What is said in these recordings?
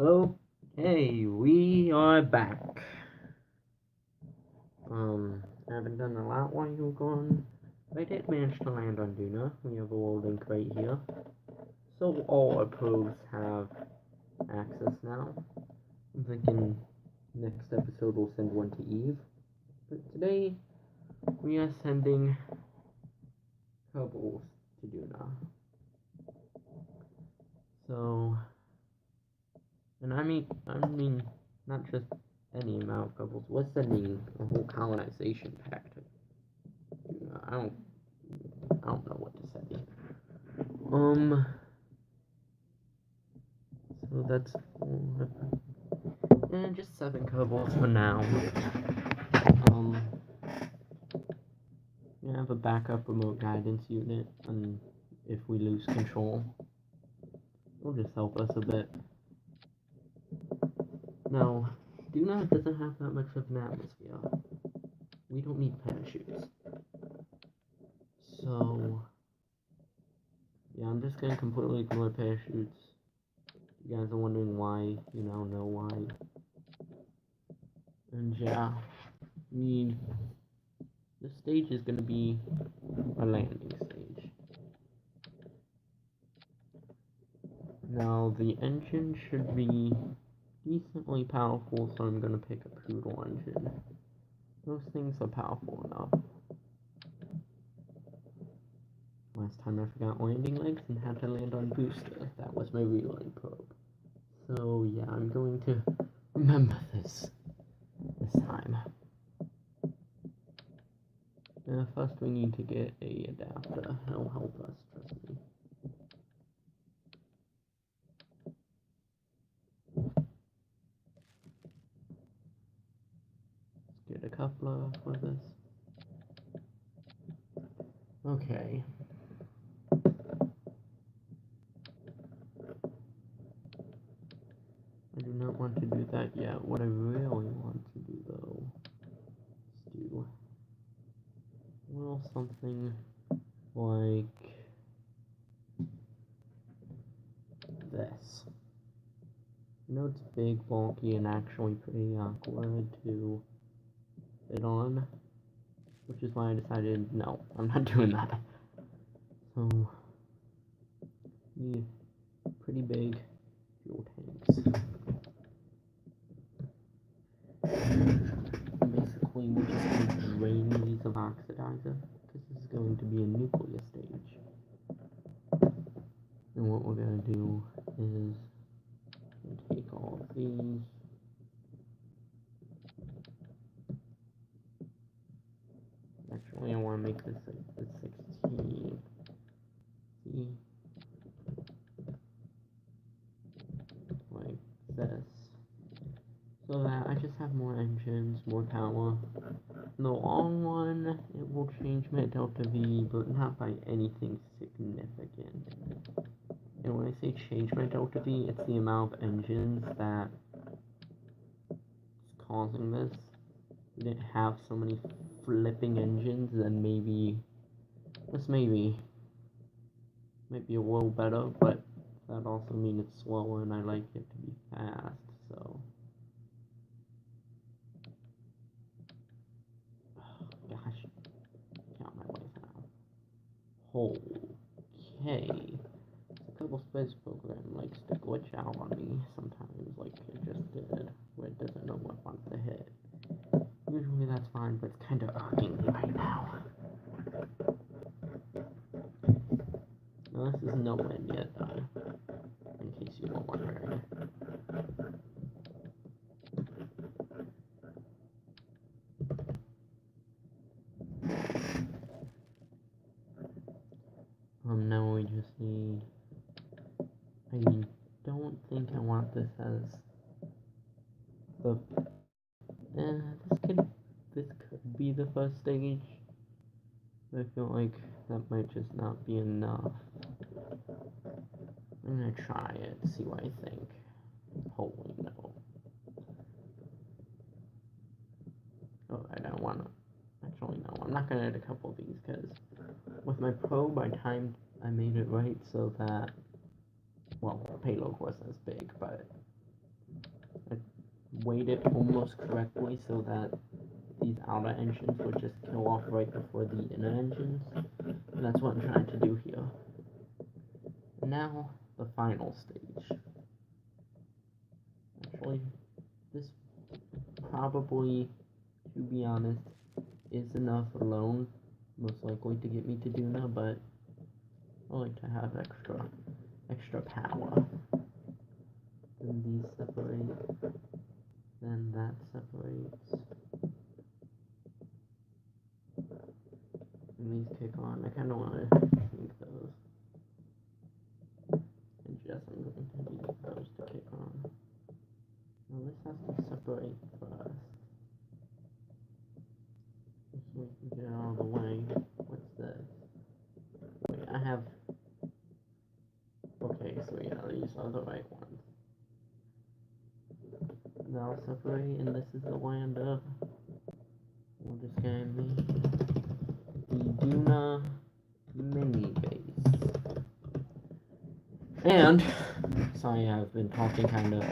Okay, we are back. I haven't done a lot while you were gone, but I did manage to land on Duna. We have a world link right here. So all our probes have access now. I'm thinking next episode we'll send one to Eve. But today, we are sending kerbals to Duna. So, and I mean, not just any amount of kerbals. We're sending a whole colonization pack to Duna. I don't know what to say. So that's and just 7 kerbals for now. We have a backup remote guidance unit, and if we lose control, it'll just help us a bit. Now, Duna doesn't have that much of an atmosphere. We don't need parachutes. So, yeah, I'm just gonna completely ignore parachutes. You guys are wondering why, you now know why. And yeah, this stage is gonna be a landing stage. Now, the engine should be decently powerful, so I'm gonna pick a poodle engine. Those things are powerful enough. Last time I forgot landing legs and had to land on booster. That was my reload probe. So yeah, I'm going to remember this time. First we need to get a adapter. It'll help us, trust me. Let's get a coupler for this. Okay. I do not want to do that yet. What I really want to do though is do something like this. I know it's big, bulky, and actually pretty awkward to fit on, which is why I decided, no, I'm not doing that. So, need pretty big fuel tanks. Basically, we're just going to drain these of oxidizer, because this is going to be a nuclear stage. And what we're going to do is take all of these. Actually, I want to make this a 16. See? Like this. So that I just have more engines, more power. In the long run, it will change my delta V, but not by anything significant. And when I say change my delta V, it's the amount of engines that is causing this. We didn't have so many flipping engines, then maybe this might be a little better, but that also means it's slower and I like it to be fast, so. Oh, gosh, count my ways now. Okay. A couple space program likes to glitch out on me sometimes, like it just did, where it doesn't know what ones to hit. Usually that's fine, but it's kind of irking me right now. Now this is nowhere near done, in case you were wondering. Now we just need, I don't think I want this as the, this could be the first stage. I feel like that might just not be enough. I'm gonna try it, see what I think. Holy no. Oh, I don't wanna. Actually, no, I'm not gonna add a couple of these because with my probe, I made it right so that, well, the payload wasn't as big, but weight it almost correctly so that these outer engines would just kill off right before the inner engines. And that's what I'm trying to do here. And now, the final stage. Actually, this probably, to be honest, is enough alone, most likely to get me to duna, but I like to have extra power. Then these separate, then that separates, and these kick on. I kind of want to make those. And just I'm going to need those to kick on. Now this has to separate first. Just so we can get it out of the way. What's this? Wait, I have... Okay, so yeah, these are the right ones. Now separate, and this is the lander. We'll just get the duna mini base. And, sorry I've been talking kind of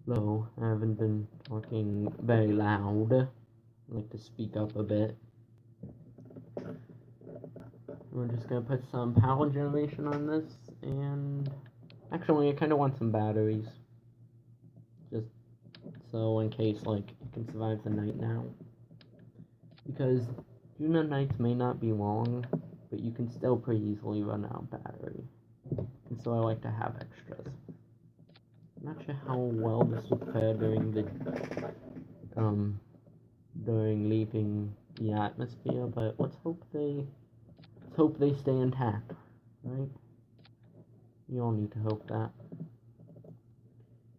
low. I haven't been talking very loud. I like to speak up a bit. We're just gonna put some power generation on this, and actually I kind of want some batteries. Just so in case, like, it can survive the night now. Because duna nights may not be long, but you can still pretty easily run out of battery. And so I like to have extras. I'm not sure how well this would fare during leaving the atmosphere, but let's hope they stay intact, right? You all need to hope that.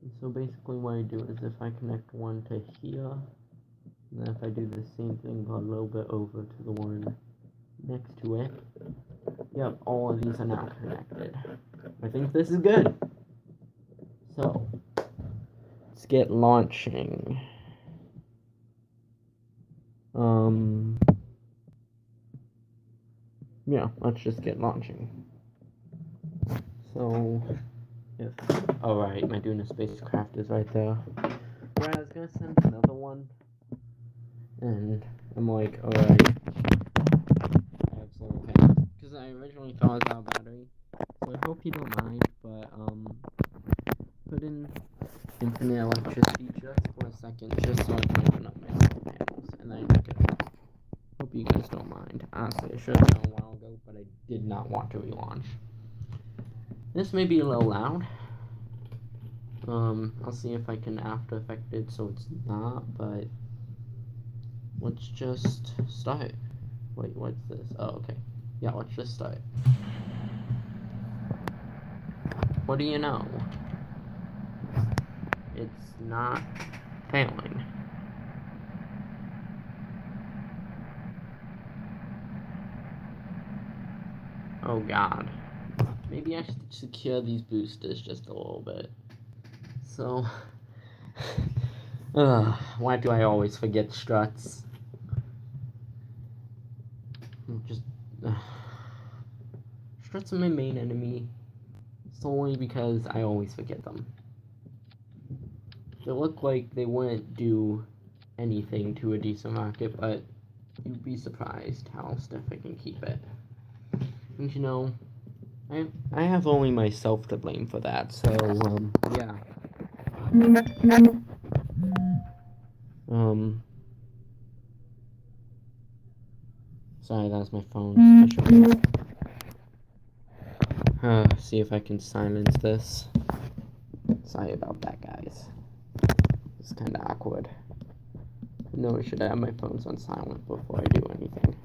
And so basically what I do is if I connect one to here, and then if I do the same thing but a little bit over to the one next to it, yep, all of these are now connected. I think this is good. So, let's get launching. Yeah, let's just get launching. So, alright, my duna spacecraft is right there. Right, I was gonna send another one, and I'm like, alright, I have solar panels, because I originally thought I was out of battery, so I hope you don't mind, but, put in infinite electricity just for a second, just so I can open up my solar panels, and then I can, hope you guys don't mind. Honestly, I should have known a while ago, but I did not want to relaunch. This may be a little loud. I'll see if I can After Effect it so it's not, but let's just start. Wait, what's this? Oh, okay. Yeah, let's just start. What do you know? It's not failing. Oh god. Maybe I should secure these boosters just a little bit. So, why do I always forget struts? Struts are my main enemy, solely because I always forget them. They look like they wouldn't do anything to a decent rocket, but you'd be surprised how stiff I can keep it. And you know, I have only myself to blame for that, so, yeah. Sorry, that was my phone. See if I can silence this. Sorry about that, guys. It's kinda awkward. I know I should have my phones on silent before I do anything.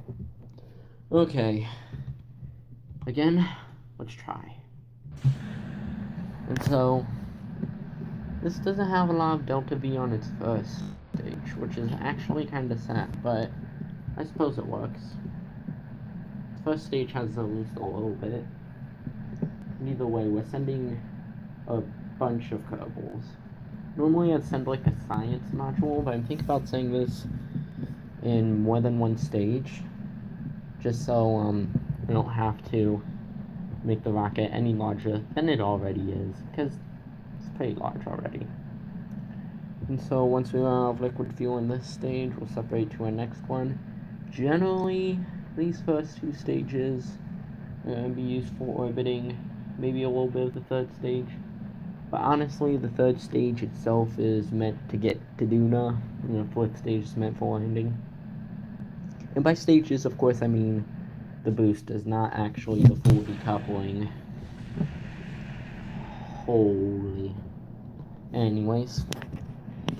Okay. Again, let's try. And so, this doesn't have a lot of Delta V on its first stage, which is actually kinda sad, but I suppose it works. The first stage has at least a little bit. And either way, we're sending a bunch of kerbals. Normally I'd send like a science module, but I'm thinking about saying this in more than one stage, just so I don't have to make the rocket any larger than it already is, because it's pretty large already. And so once we run out of liquid fuel in this stage, we'll separate to our next one. Generally, these first two stages are going to be used for orbiting, maybe a little bit of the third stage. But honestly, the third stage itself is meant to get to duna, and the fourth stage is meant for landing. And by stages, of course, I mean the boost is not actually the full decoupling. Holy. Anyways,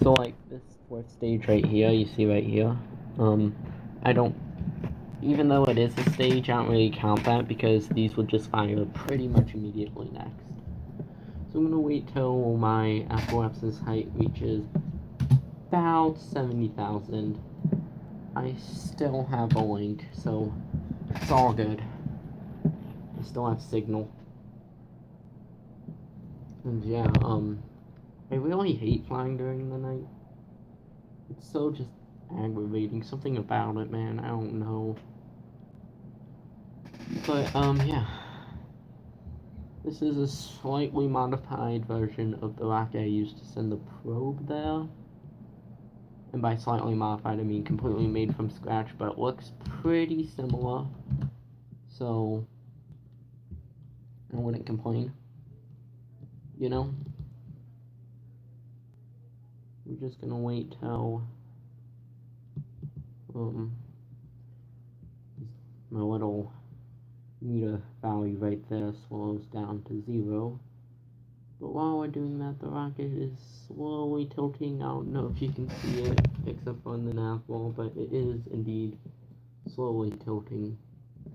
so like this fourth stage right here, you see right here, I don't, even though it is a stage, I don't really count that because these will just fire pretty much immediately next. So I'm gonna wait till my apoapsis height reaches about 70,000. I still have a link, so it's all good. I still have signal. And yeah, I really hate flying during the night. It's so just aggravating. Something about it, man. I don't know. But, yeah. This is a slightly modified version of the rocket I used to send the probe there. And by slightly modified, I mean completely made from scratch, but it looks pretty similar. So, I wouldn't complain. You know? We're just gonna wait till my little meter value right there slows down to 0. But while we're doing that, the rocket is slowly tilting. I don't know if you can see it, except on the nav wall, but it is indeed slowly tilting.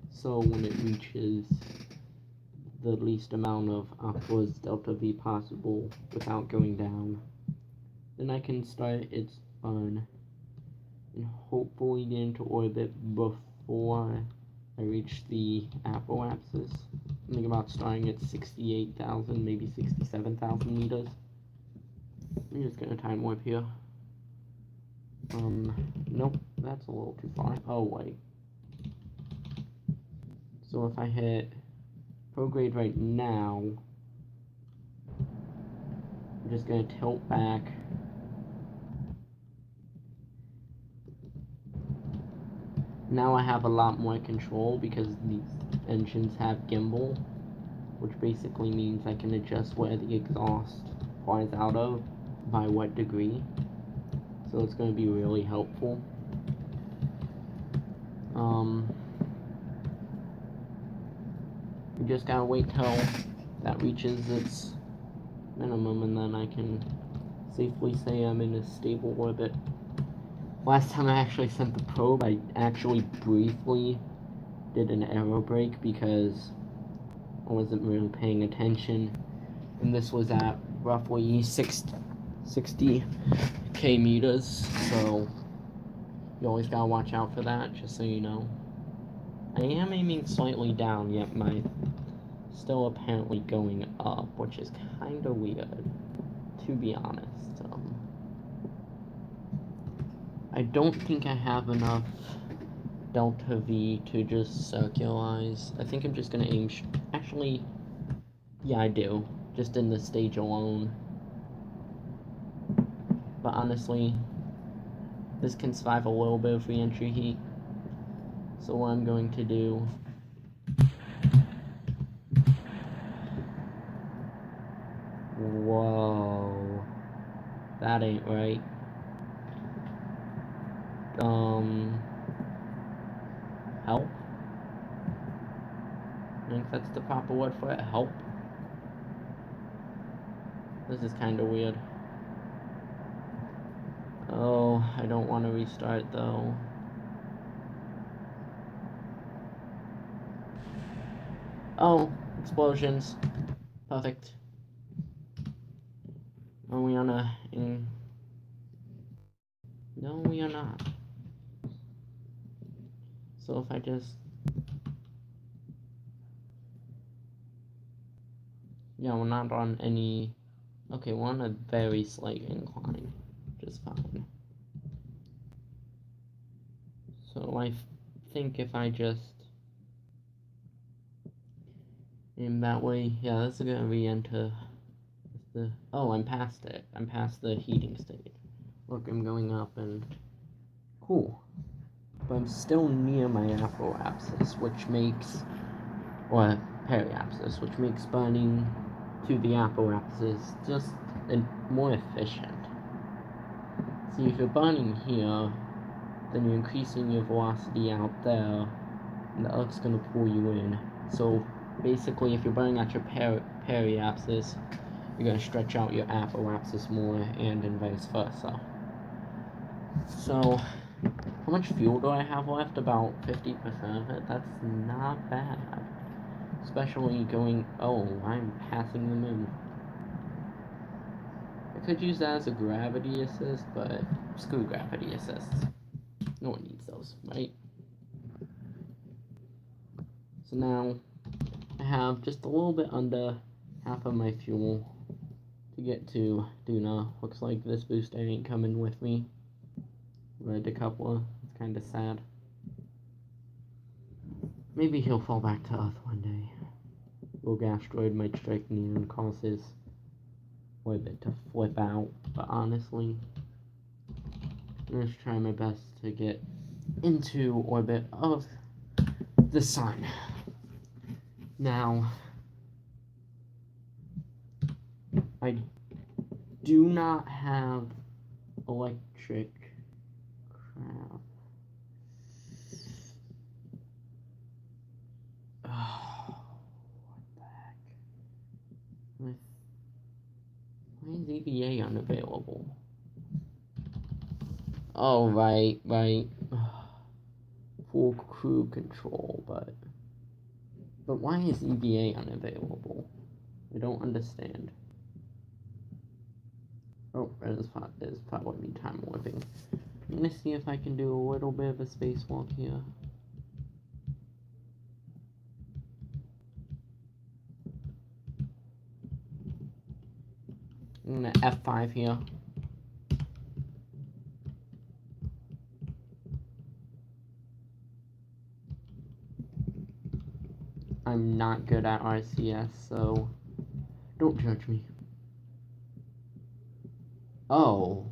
So when it reaches the least amount of aqua's delta V possible without going down, then I can start its burn and hopefully get into orbit before I reach the apoapsis. I'm thinking about starting at 68,000, maybe 67,000 meters. I'm just gonna time warp here. Nope, that's a little too far. Oh, wait. So if I hit prograde right now, I'm just gonna tilt back. Now I have a lot more control because these engines have gimbal, which basically means I can adjust where the exhaust flies out of by what degree. So it's going to be really helpful. You just gotta wait till that reaches its minimum, and then I can safely say I'm in a stable orbit. Last time I actually sent the probe, I actually briefly did an aero brake because I wasn't really paying attention, and this was at roughly 60k meters, so you always gotta watch out for that, just so you know. I am aiming slightly down, yet my still apparently going up, which is kinda weird, to be honest. I don't think I have enough delta V to just circularize. I think I'm just gonna aim actually, yeah, I do, just in the stage alone. But honestly, this can survive a little bit of re-entry heat. So what I'm going to do, whoa, that ain't right. Help? I think that's the proper word for it, help. This is kinda weird. Oh, I don't want to restart though. Oh, explosions. Perfect. Are we on a... No, we are not. So if I just... Yeah, we're not on any... Okay, we're on a very slight incline, which is fine. So I think if I just... aim that way, yeah, this is gonna re-enter Oh, I'm past it. I'm past the heating state. Look, I'm going up and... Cool. But I'm still near my apoapsis, which makes... Or periapsis, which makes burning to the apoapsis just more efficient. See, if you're burning here, then you're increasing your velocity out there, and the Earth's gonna pull you in. So basically, if you're burning at your periapsis, you're gonna stretch out your apoapsis more, and vice versa. So, how much fuel do I have left? About 50% of it. That's not bad. Especially going... Oh, I'm passing the moon. I could use that as a gravity assist, but screw gravity assists. No one needs those, right? So now, I have just a little bit under half of my fuel to get to Duna. Looks like this booster ain't coming with me. Red decoupler. It's kinda sad. Maybe he'll fall back to Earth one day. Rogue asteroid might strike near and cause his orbit to flip out, but honestly, I'm gonna try my best to get into orbit of the sun. Now, I do not have electric crap. Oh, what the heck? Why is EVA unavailable? Oh, right. Full crew control, but why is EVA unavailable? I don't understand. Oh, it's probably me time warping. I'm gonna see if I can do a little bit of a spacewalk here. I'm gonna F5 here. I'm not good at RCS, so don't judge me. Oh.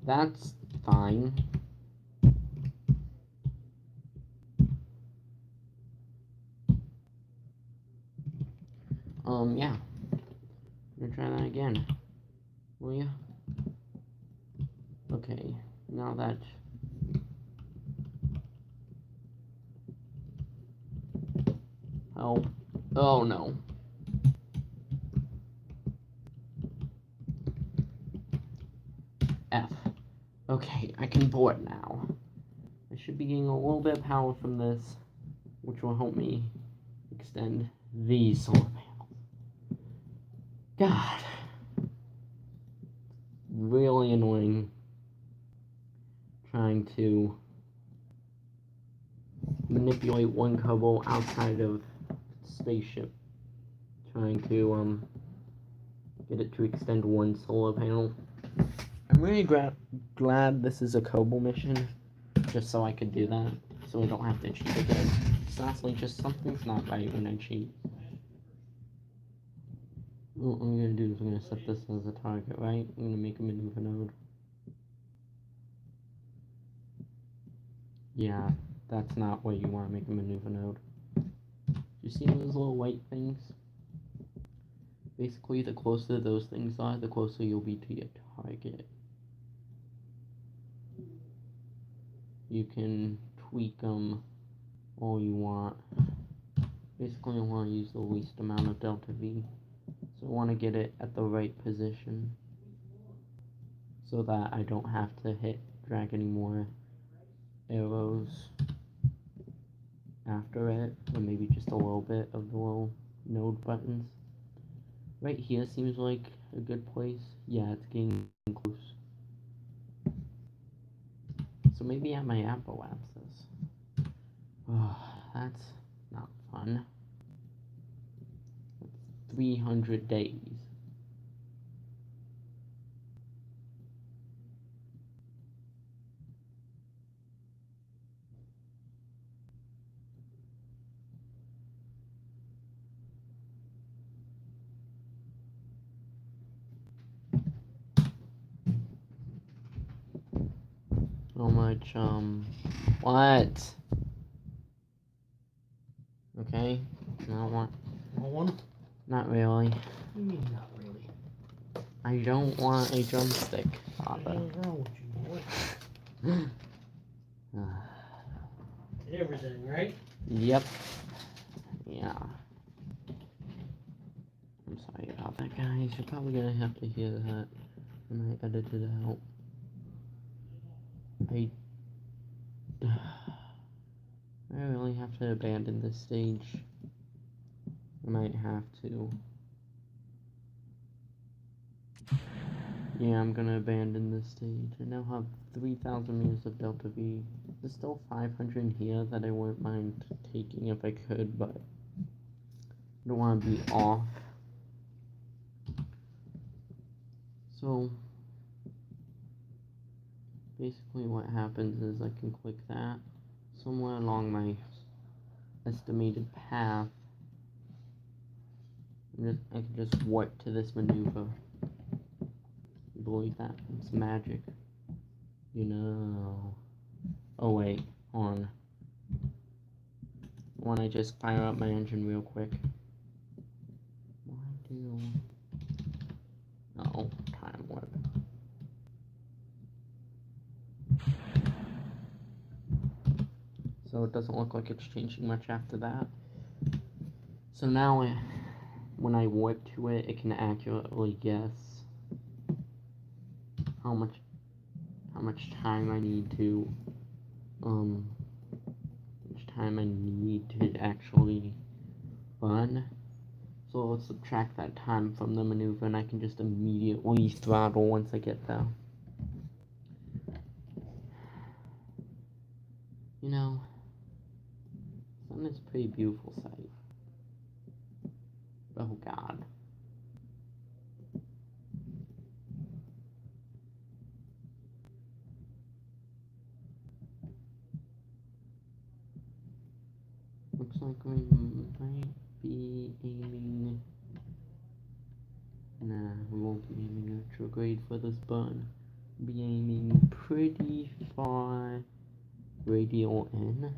That's fine. Yeah. I'm gonna try that again. Will ya? Okay, now that... Help. Oh no. F. Okay, I can board now. I should be getting a little bit of power from this, which will help me extend these solar panels. God. Really annoying trying to manipulate one kerbal outside of spaceship, trying to get it to extend one solar panel. I'm really glad this is a kerbal mission, just so I could do that, so I don't have to cheat again. It's honestly just something's not right when I cheat. What I'm gonna do is I'm gonna set this as a target, right? I'm gonna make a maneuver node. Yeah, that's not where you want to make a maneuver node. You see those little white things? Basically, the closer those things are, the closer you'll be to your target. You can tweak them all you want. Basically, I want to use the least amount of delta V. So I want to get it at the right position so that I don't have to drag any more arrows after it, or maybe just a little bit of the little node buttons. Right here seems like a good place. Yeah, it's getting close. So maybe at my apoapsis. Oh, that's not fun. That's 300 days. So much, what? Okay, not one. Want one? Not really. What do you mean, not really? I don't want a drumstick, What the Papa. hell's wrong with you, boy? Everything, right? Yep. Yeah. I'm sorry about that, guys. You're probably gonna have to hear that when I edit it out. I really have to abandon this stage. I might have to. Yeah, I'm gonna abandon this stage. I now have 3,000 meters of Delta V. There's still 500 here that I wouldn't mind taking if I could, but I don't want to be off. So, basically what happens is I can click that somewhere along my estimated path. I can just warp to this maneuver. You believe that? It's magic. You know. Oh wait, hold on. Why don't I just fire up my engine real quick? Why do... Oh, time warp. So it doesn't look like it's changing much after that. So now, when I warp to it, it can accurately guess how much time I need to, actually run. So let's subtract that time from the maneuver, and I can just immediately throttle once I get there. You know, sun is a pretty beautiful sight. Oh God. Looks like we might be aiming... Nah, we won't be aiming retrograde for this burn. We'll be aiming pretty far radial in.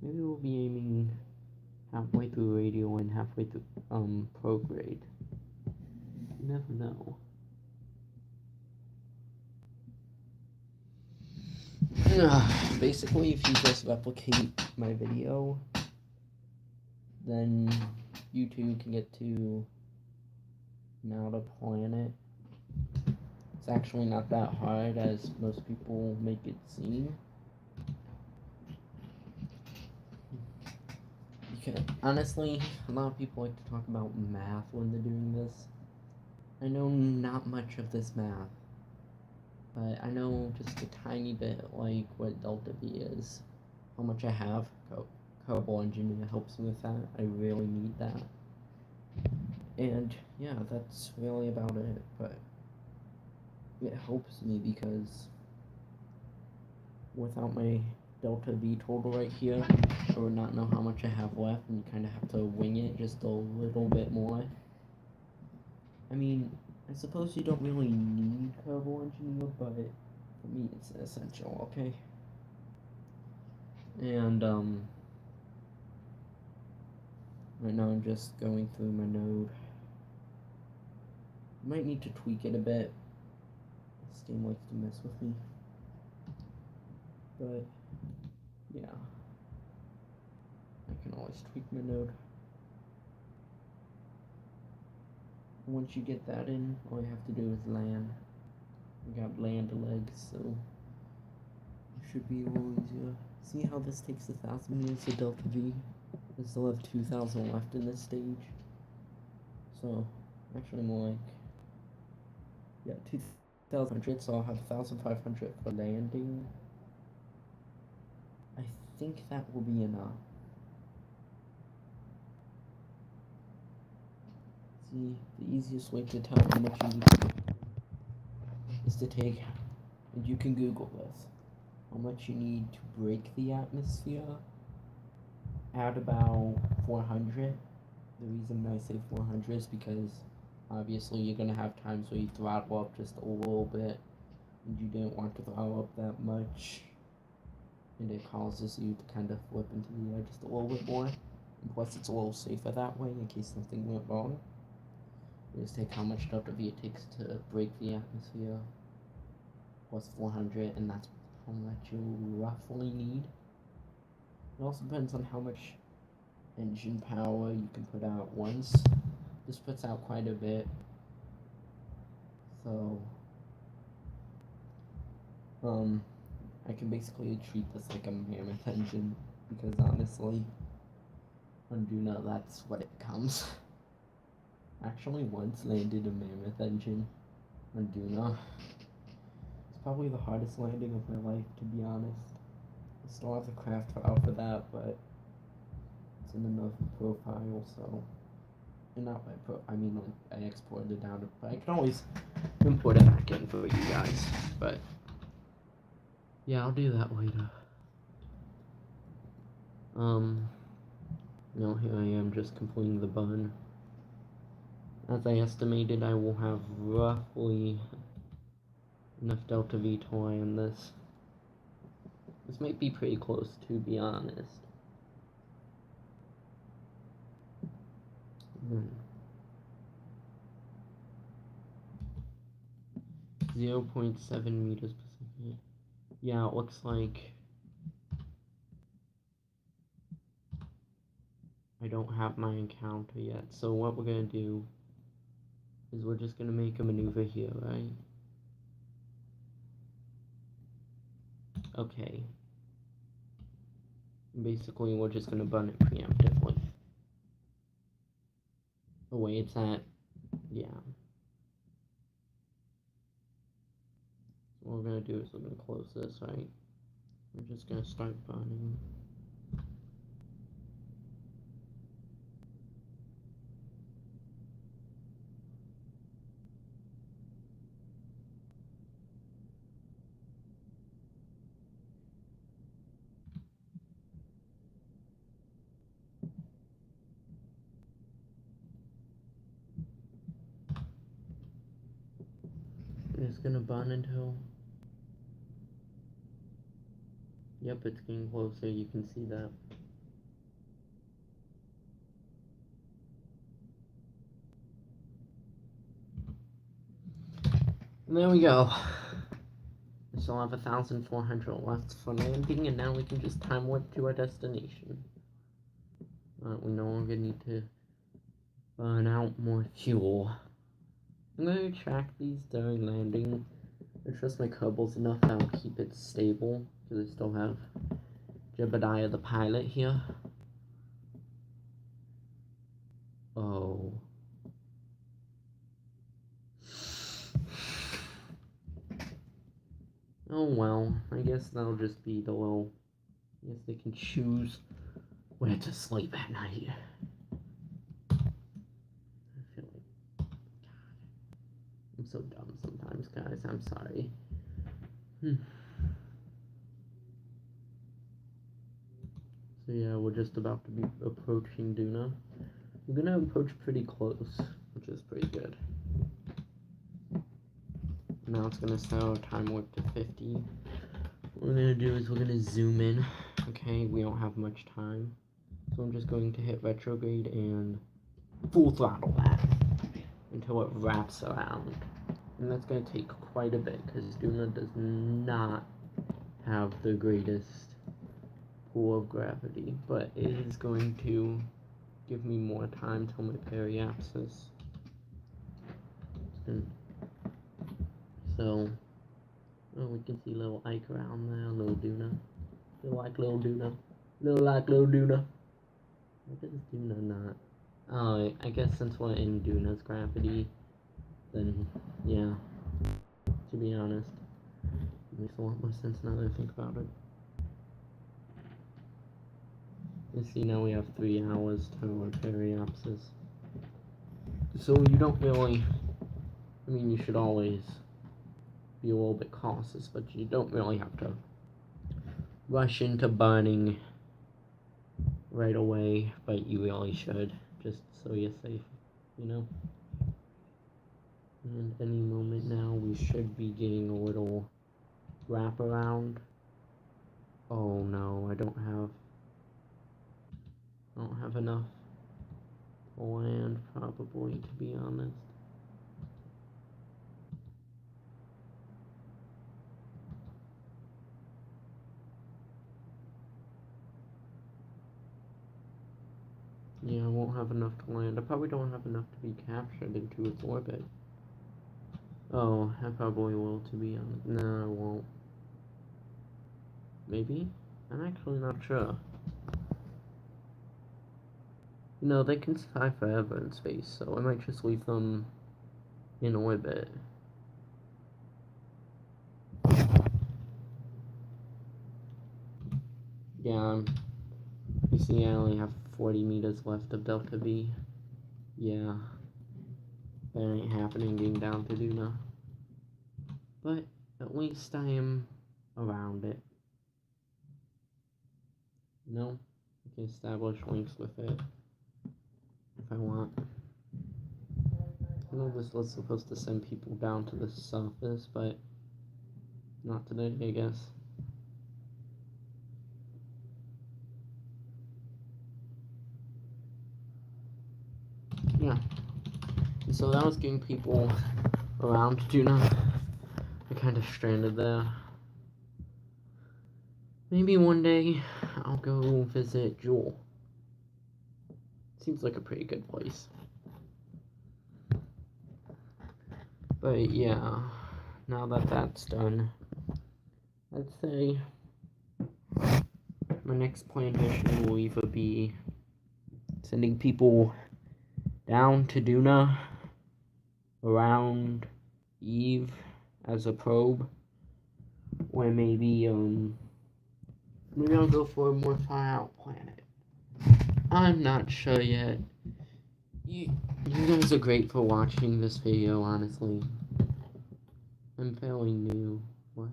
Maybe we'll be aiming halfway through radial and halfway through prograde. You never know. Basically, if you just replicate my video, then YouTube can get to another planet. It's actually not that hard as most people make it seem. Because honestly, a lot of people like to talk about math when they're doing this. I know not much of this math, but I know just a tiny bit like what Delta V is. How much I have. Kerbal engineer helps me with that. I really need that. And yeah, that's really about it, but it helps me because without my Delta V total right here, I would not know how much I have left, and you kind of have to wing it just a little bit more. I mean, I suppose you don't really need kerbal engineer, but for me it's essential, okay? And right now I'm just going through my node. I might need to tweak it a bit. This game likes to mess with me. But yeah, I can always tweak my node. Once you get that in, all you have to do is land. We got land legs, so it should be a little easier. See how this takes 1,000 meters of Delta V? I still have 2,000 left in this stage. So, actually more like, yeah, 2,500, so I'll have 1,500 for landing. I think that will be enough. See, the easiest way to tell how much you need is to take, and you can Google this, how much you need to break the atmosphere at about 400. The reason I say 400 is because obviously you're going to have times where you throttle up just a little bit, and you didn't want to throw up that much, and it causes you to kind of flip into the air just a little bit more. And plus, it's a little safer that way in case something went wrong. You just take how much Delta V it takes to break the atmosphere, plus 400, and that's how much you roughly need. It also depends on how much engine power you can put out once. This puts out quite a bit, so I can basically treat this like a mammoth engine, because honestly, on Duna, that's what it becomes. Actually, once landed a mammoth engine on Duna. It's probably the hardest landing of my life, to be honest. I still have the craft file for that, but it's in another profile, so. And not I mean, like, I exported it out, but I can always import it back in for you guys, but. Yeah, I'll do that later. Now here I am just completing the bun. As I estimated, I will have roughly enough Delta V to land this. This might be pretty close, to be honest. Hmm. 0.7 meters per second. Yeah, it looks like I don't have my encounter yet. So what we're gonna do is we're just gonna make a maneuver here, right? Okay. Basically, we're just gonna bun it preemptively. The way it's at, yeah. So what we're gonna do is we're gonna close this, right? We're just gonna start bunning. I'm just gonna bun until. Yep, it's getting closer, you can see that. And there we go. We still have 1,400 left for landing, and now we can just time warp to our destination. We no longer need to burn out more fuel. I'm going to track these during landing. I trust my kerbals enough that I'll keep it stable, because I still have Jebediah the pilot here. Oh. Oh well, I guess that'll just be the little. I guess they can choose where to sleep at night. I feel like. God. I'm so dumb sometimes, guys. I'm sorry. So yeah, we're just about to be approaching Duna. We're gonna approach pretty close, which is pretty good. Now it's gonna set our time warp to 50. What we're gonna do is we're gonna zoom in. Okay, we don't have much time. So I'm just going to hit retrograde and full throttle that until it wraps around. And that's gonna take quite a bit because Duna does not have the greatest pull of gravity, but it is going to give me more time till my periapsis. And so, we can see little Ike around there, little Duna. Feel like little Duna. Little Duna. What is Duna not? Oh, I guess since we're in Duna's gravity, then, yeah. To be honest, it makes a lot more sense now that I think about it. You see, now we have 3 hours till our periapsis. So you don't really, I mean, you should always be a little bit cautious, but you don't really have to rush into burning right away, but you really should, just so you're safe, you know? And any moment now, we should be getting a little wrap around. Oh no, I don't have enough land probably, to be honest. Yeah, I won't have enough to land. I probably don't have enough to be captured into its orbit. Oh, I probably will, to be honest. No, I won't. Maybe? I'm actually not sure. You know, they can fly forever in space, so I might just leave them in orbit. Yeah, you see I only have 40 meters left of Delta V. Yeah, that ain't happening getting down to Duna. But at least I am around it. You know, I can establish links with it if I want. I know this was supposed to send people down to the surface, but not today, I guess. Yeah. So that was getting people around Duna. I kind of stranded there. Maybe one day I'll go visit Jewel. Seems like a pretty good place. But yeah, now that that's done, I'd say my next planned mission will either be sending people down to Duna around Eve as a probe, or maybe I'll go for a more far out planet. I'm not sure yet. You guys are great for watching this video, honestly. I'm fairly new. What?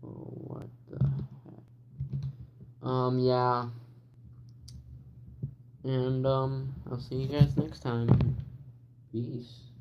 Oh, what the heck? Yeah. And, I'll see you guys next time. Peace.